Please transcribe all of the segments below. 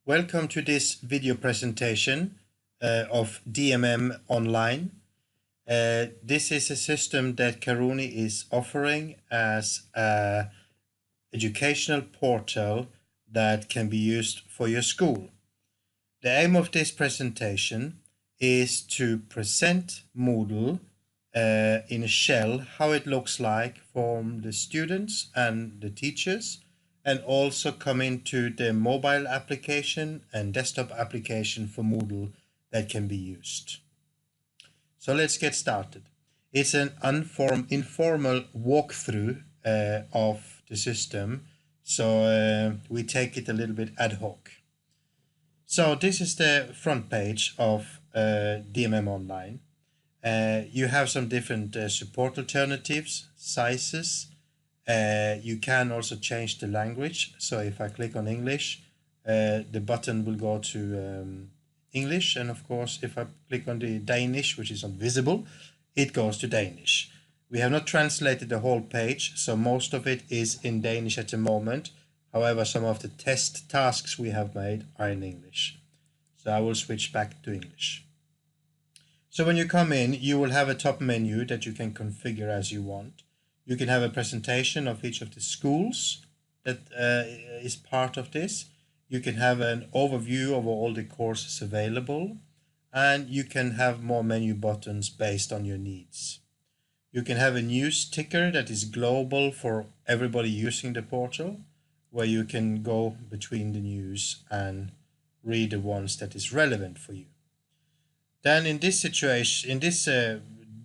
Welcome to this video presentation of DMM Online. This is a system that Karuni is offering as an educational portal that can be used for your school. The aim of this presentation is to present Moodle in a shell, how it looks like from the students and the teachers, and also come into the mobile application and desktop application for Moodle that can be used. So let's get started. It's an informal walkthrough of the system, so we take it a little bit ad hoc. So this is the front page of DMM Online. You have some different support alternatives, sizes. You can also change the language. So if I click on English, the button will go to English. And of course, if I click on the Danish, which is invisible, it goes to Danish. We have not translated the whole page, so most of it is in Danish at the moment. However, some of the test tasks we have made are in English. So I will switch back to English. So when you come in, you will have a top menu that you can configure as you want. You can have a presentation of each of the schools that is part of this. You can have an overview of all the courses available, and you can have more menu buttons based on your needs. You can have a news ticker that is global for everybody using the portal, where you can go between the news and read the ones that is relevant for you. Then in this situation, in this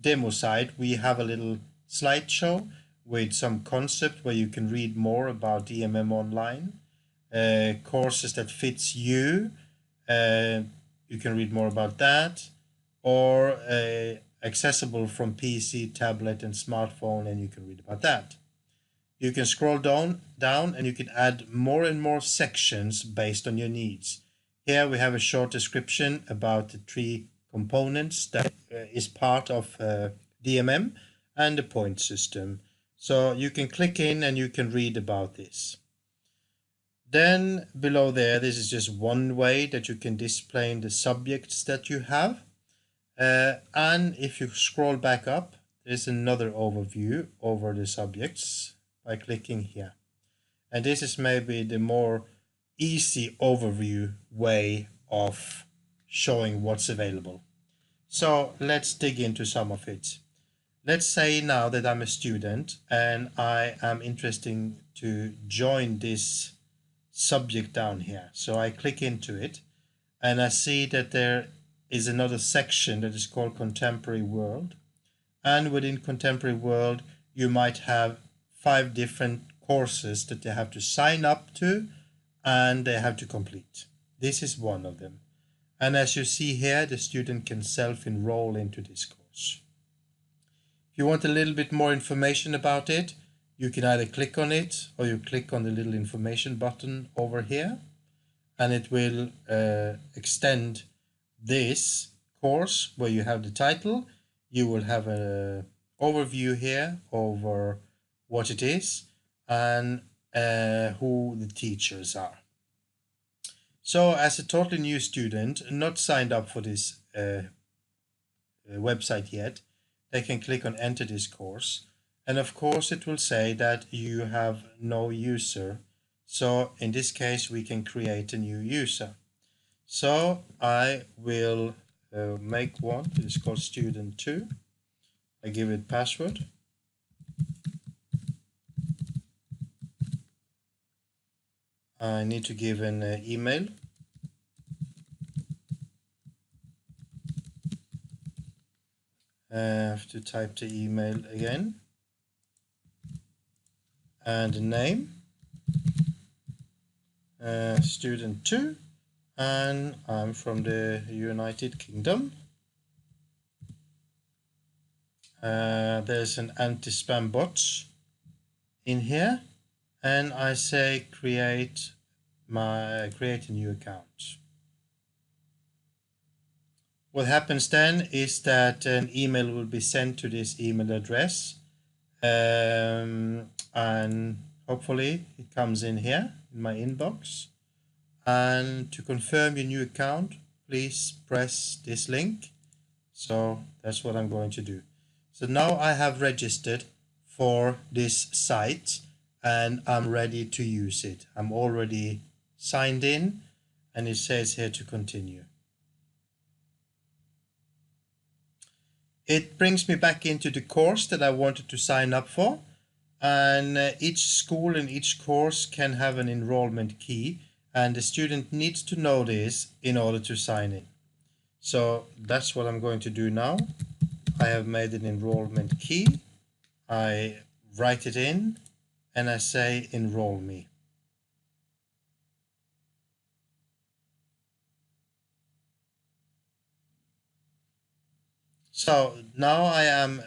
demo site, we have a little slideshow with some concept where you can read more about DMM Online, courses that fits you. You can read more about that, or accessible from PC, tablet, and smartphone, and you can read about that. You can scroll down, and you can add more and more sections based on your needs. Here we have a short description about the three components that is part of DMM and the point system. So you can click in and you can read about this. Then below there, this is just one way that you can display the subjects that you have. And if you scroll back up, there's another overview over the subjects by clicking here. And this is maybe the more easy overview way of showing what's available. So let's dig into some of it. Let's say now that I'm a student and I am interested to join this subject down here. So I click into it and I see that there is another section that is called Contemporary World. And within Contemporary World, you might have 5 different courses that they have to sign up to and they have to complete. This is one of them. And as you see here, the student can self-enroll into this course. If you want a little bit more information about it, you can either click on it or you click on the little information button over here, and it will extend this course where you have the title. You will have an overview here over what it is and who the teachers are. So as a totally new student, not signed up for this website yet, they can click on enter this course. And of course it will say that you have no user. So in this case, we can create a new user. So I will make one. It's called student 2. I give it password. I need to give an email. I have to type the email again. And the name. Student 2. And I'm from the United Kingdom. There's an anti-spam bot in here. And I say create a new account. What happens then is that an email will be sent to this email address, and hopefully it comes in here in my inbox, And to confirm your new account, please press this link. So that's what I'm going to do. So now I have registered for this site and I'm ready to use it. I'm already signed in and it says here to continue. It brings me back into the course that I wanted to sign up for, and each school and each course can have an enrollment key, and the student needs to know this in order to sign in. So that's what I'm going to do now. I have made an enrollment key. I write it in and I say enroll me. So now I am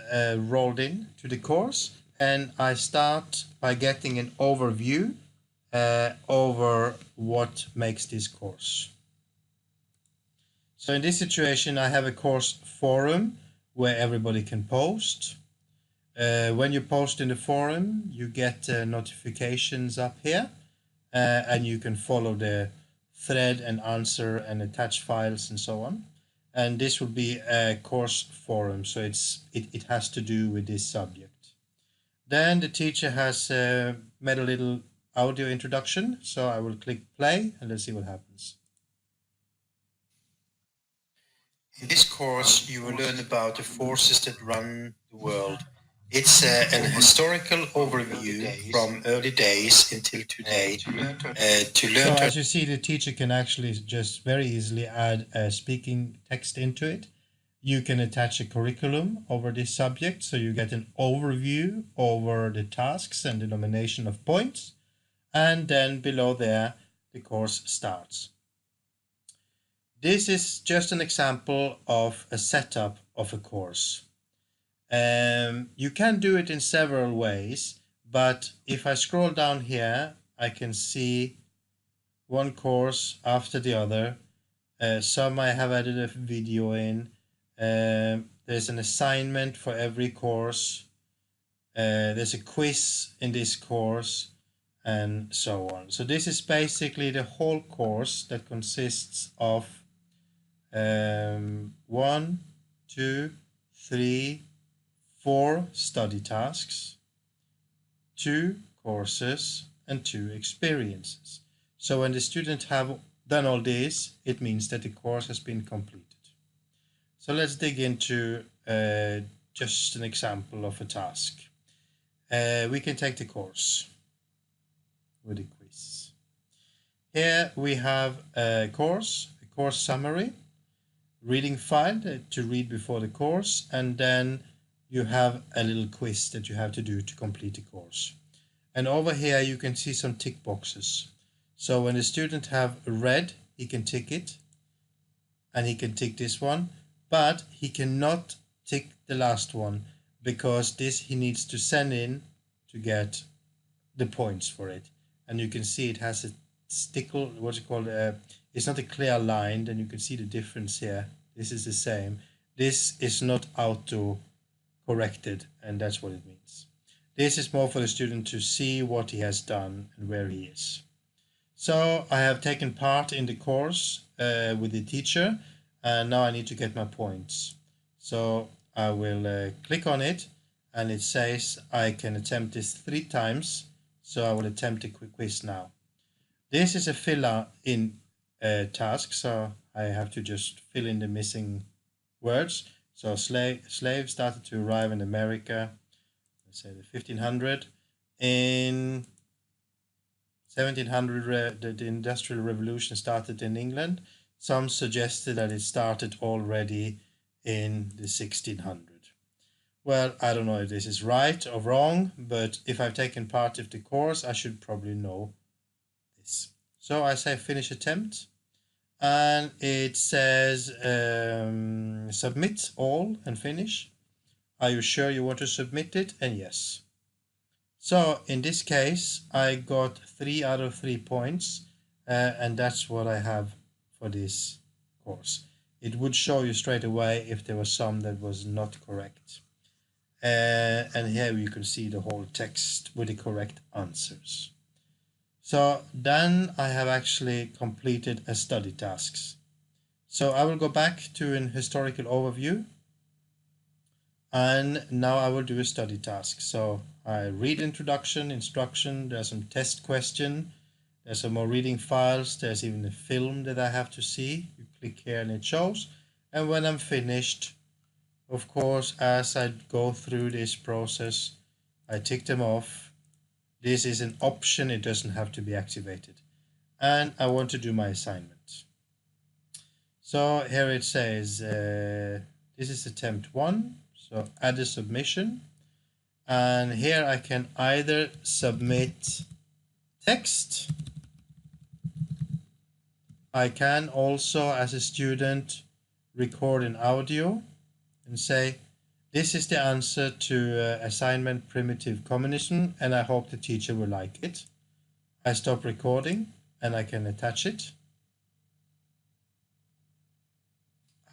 rolled in to the course, and I start by getting an overview over what makes this course. So in this situation, I have a course forum where everybody can post. When you post in the forum, you get notifications up here, and you can follow the thread and answer and attach files and so on. And this will be a course forum, so it has to do with this subject. Then the teacher has made a little audio introduction, so I will click play and let's see what happens. In this course, you will learn about the forces that run the world. It's an historical overview from early days until today. So as you see, the teacher can actually just very easily add a speaking text into it. You can attach a curriculum over this subject, so you get an overview over the tasks and the nomination of points. And then below there, the course starts. This is just an example of a setup of a course. You can do it in several ways, but if I scroll down here, I can see one course after the other. Some I have added a video in. There's an assignment for every course. There's a quiz in this course, and so on. So this is basically the whole course that consists of 1, 2, 3, 4 study tasks, 2 courses, and 2 experiences. So when the student have done all this, it means that the course has been completed. So let's dig into just an example of a task. We can take the course with a quiz. Here we have a course summary, reading file to read before the course, and then you have a little quiz that you have to do to complete the course. And over here you can see some tick boxes. So when the student have read, he can tick it, and he can tick this one, but he cannot tick the last one because this he needs to send in to get the points for it. And you can see it has a stickle, what's it called? It's not a clear line. Then you can see the difference here. This is the same. This is not auto corrected, and that's what it means. This is more for the student to see what he has done and where he is. So I have taken part in the course with the teacher, and now I need to get my points. So I will click on it, and it says I can attempt this 3 times. So I will attempt a quick quiz now. This is a fill-in task, so I have to just fill in the missing words. So slave started to arrive in America, let's say the 1500. In 1700, the Industrial Revolution started in England. Some suggested that it started already in the 1600. Well, I don't know if this is right or wrong, but if I've taken part of the course, I should probably know this. So I say finish attempt, and it says submit all and finish. Are you sure you want to submit it? And yes. So in this case, I got 3 out of 3 points, and that's what I have for this course. It would show you straight away if there was some that was not correct. And here you can see the whole text with the correct answers. So then I have actually completed a study tasks. So I will go back to an historical overview, and now I will do a study task. So I read introduction, instruction, there's some test question, there's some more reading files, there's even a film that I have to see. You click here and it shows. And when I'm finished, of course, as I go through this process, I tick them off. This is an option, it doesn't have to be activated. And I want to do my assignment. So here it says, this is attempt 1, so add a submission. And here I can either submit text. I can also, as a student, record an audio and say, this is the answer to assignment primitive communism, and I hope the teacher will like it. I stop recording and I can attach it.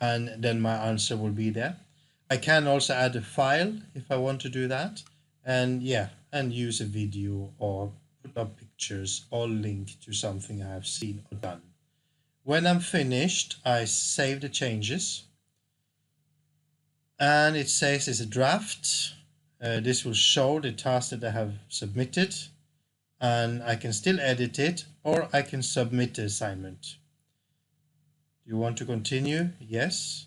And then my answer will be there. I can also add a file if I want to do that. And yeah, and use a video or put up pictures or link to something I have seen or done. When I'm finished, I save the changes. And it says it's a draft. This will show the task that I have submitted. And I can still edit it, or I can submit the assignment. Do you want to continue? Yes.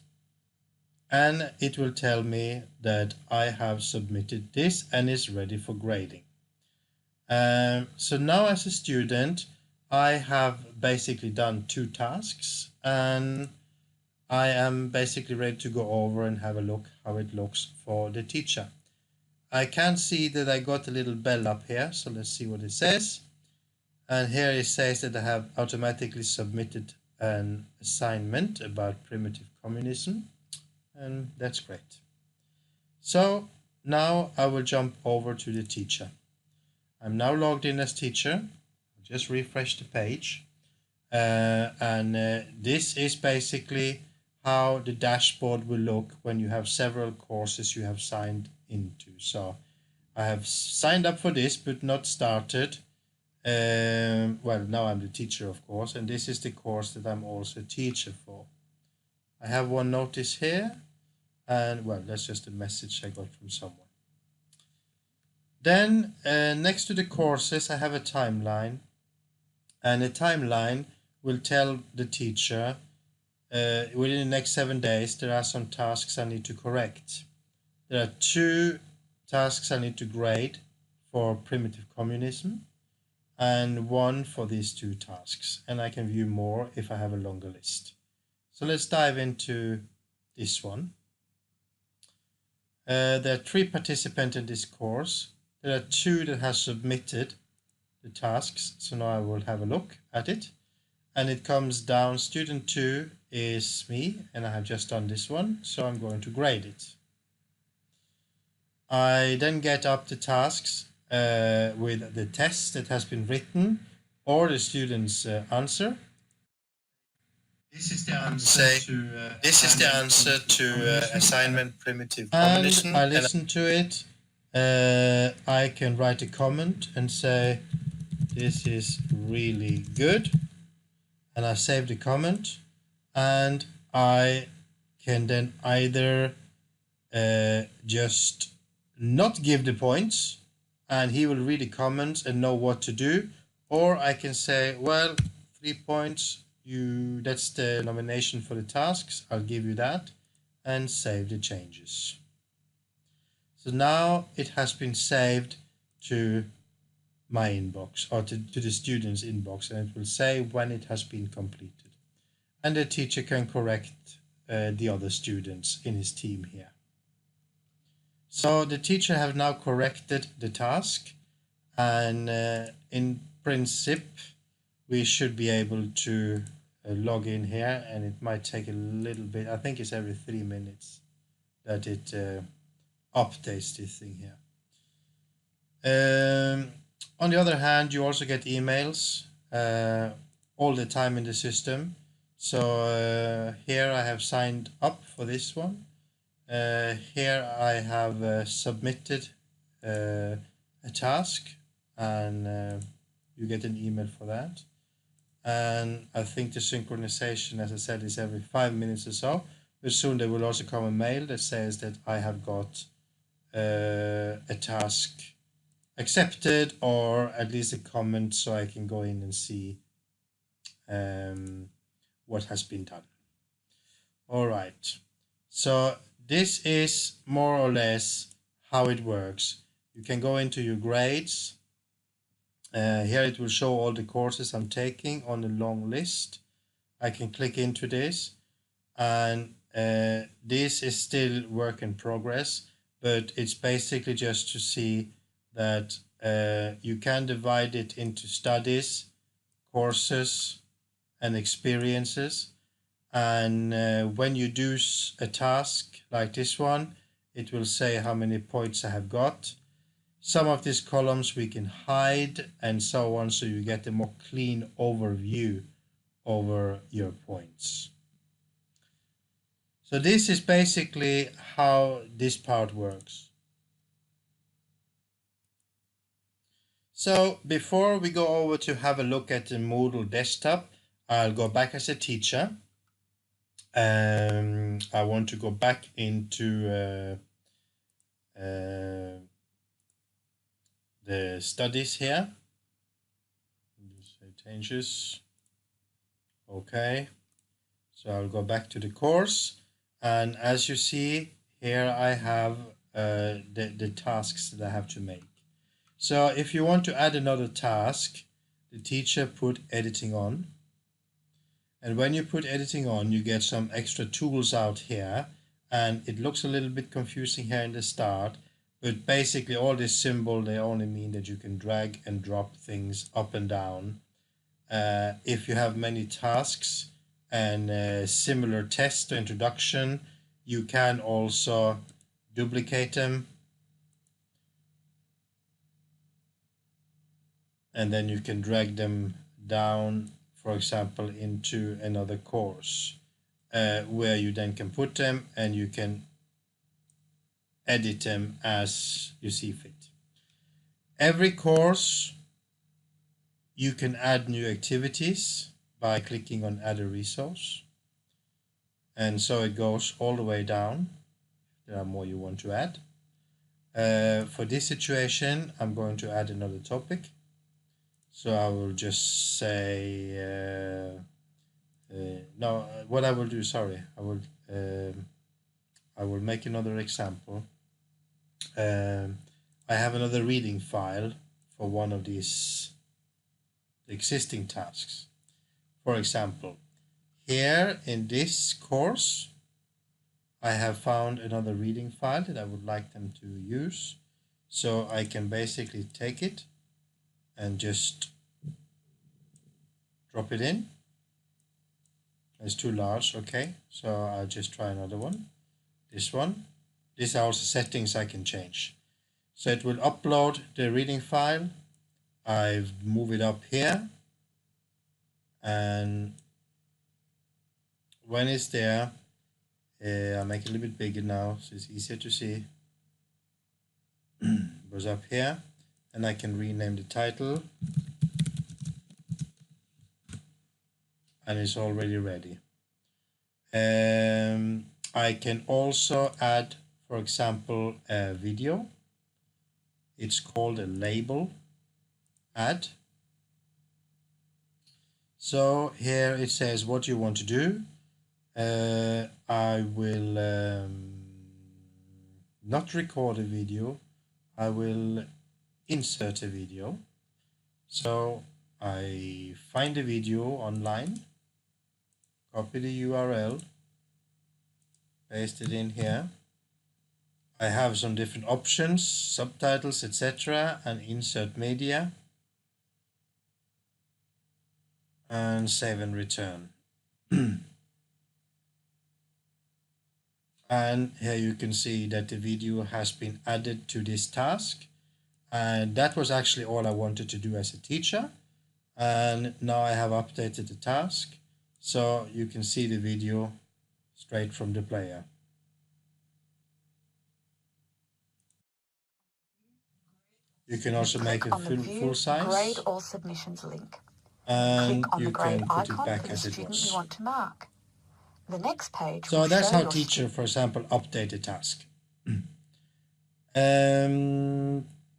And it will tell me that I have submitted this and is ready for grading. So now as a student, I have basically done 2 tasks, and I am basically ready to go over and have a look how it looks for the teacher. I can see that I got a little bell up here, so let's see what it says. And here it says that I have automatically submitted an assignment about primitive communism, and that's great. So now I will jump over to the teacher. I'm now logged in as teacher. I'll just refresh the page, and this is basically how the dashboard will look when you have several courses you have signed into. So I have signed up for this but not started. Well, now I'm the teacher, of course, and this is the course that I'm also a teacher for. I have one notice here, and well, that's just a message I got from someone. Then next to the courses, I have a timeline, and a timeline will tell the teacher within the next 7 days there are some tasks I need to correct. There are 2 tasks I need to grade for primitive communism, and 1 for these 2 tasks, and I can view more if I have a longer list. So let's dive into this one. There are 3 participants in this course. There are 2 that have submitted the tasks, so now I will have a look at it. And it comes down, student 2 is me, and I have just done this one, so I'm going to grade it. I then get up the tasks with the test that has been written or the student's answer. This is the answer to assignment primitive communism. And I listen to it. I can write a comment and say, this is really good. And I save the comment, and I can then either just not give the points and he will read the comments and know what to do, or I can say, well, 3 points, that's the nomination for the tasks, I'll give you that, and save the changes. So now it has been saved to my inbox, or to the student's inbox, and it will say when it has been completed. And the teacher can correct the other students in his team here. So the teacher have now corrected the task, and in principle we should be able to log in here, and it might take a little bit. I think it's every 3 minutes that it updates this thing here. On the other hand, you also get emails all the time in the system. So here I have signed up for this one. Here I have submitted a task, and you get an email for that. And I think the synchronization, as I said, is every 5 minutes or so. But soon there will also come a mail that says that I have got a task accepted, or at least a comment, so I can go in and see what has been done. All right, so this is more or less how it works. You can go into your grades. Here it will show all the courses I'm taking on a long list. I can click into this, and this is still work in progress, but it's basically just to see that you can divide it into studies, courses, and experiences. And when you do a task like this one, it will say how many points I have got. Some of these columns we can hide and so on, so you get a more clean overview over your points. So this is basically how this part works. So before we go over to have a look at the Moodle desktop, I'll go back as a teacher. I want to go back into the studies here. Just say changes. Okay. So I'll go back to the course, and as you see here, I have the tasks that I have to make. So if you want to add another task, the teacher put editing on. And when you put editing on, you get some extra tools out here, and it looks a little bit confusing here in the start, but basically all this symbol, they only mean that you can drag and drop things up and down. If you have many tasks and similar tests or introduction, you can also duplicate them, and then you can drag them down, for example, into another course where you then can put them and you can edit them as you see fit. Every course you can add new activities by clicking on add a resource, and so it goes all the way down. There are more you want to add. For this situation, I'm going to add another topic. So I will just say, no, what I will do, sorry, I will make another example. I have another reading file for one of these existing tasks. For example, here in this course, I have found another reading file that I would like them to use. So I can basically take it and just drop it in. It's too large, okay, so I'll just try another one. This one. These are also settings I can change. So it will upload the reading file. I move it up here, and when it's there, I'll make it a little bit bigger now so it's easier to see. Goes up here, and I can rename the title, and it's already ready. I can also add, for example, a video. It's called a label add. So here it says what you want to do. I will not record a video. I will insert a video. So I find a video online, copy the URL, paste it in here. I have some different options, subtitles, etc., and insert media, and save and return. And here you can see that the video has been added to this task, and that was actually all I wanted to do as a teacher. And now I have updated the task, so you can see the video straight from the player. You can also make it full size. Grade all submissions link. And Click on you the grade can put it icon back for the as it student you was. want to mark. The next page So will that's show how your teacher, for example, update a task.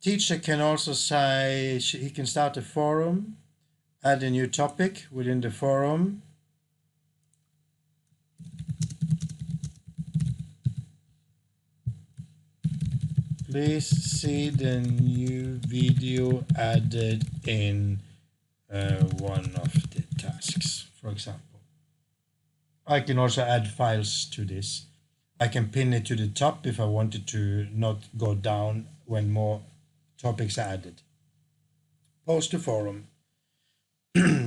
Teacher can also say he can start a forum, add a new topic within the forum. Please see the new video added in one of the tasks, for example. I can also add files to this. I can pin it to the top if I wanted to not go down when more topics are added. Post to forum.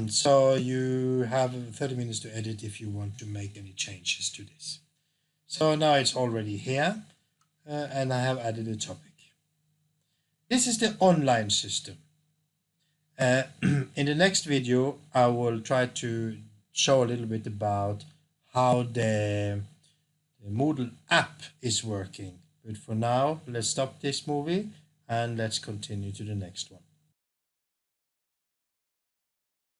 So you have 30 minutes to edit if you want to make any changes to this. So now it's already here and I have added a topic. This is the online system. In the next video, I will try to show a little bit about how the Moodle app is working. But for now, let's stop this movie and let's continue to the next one.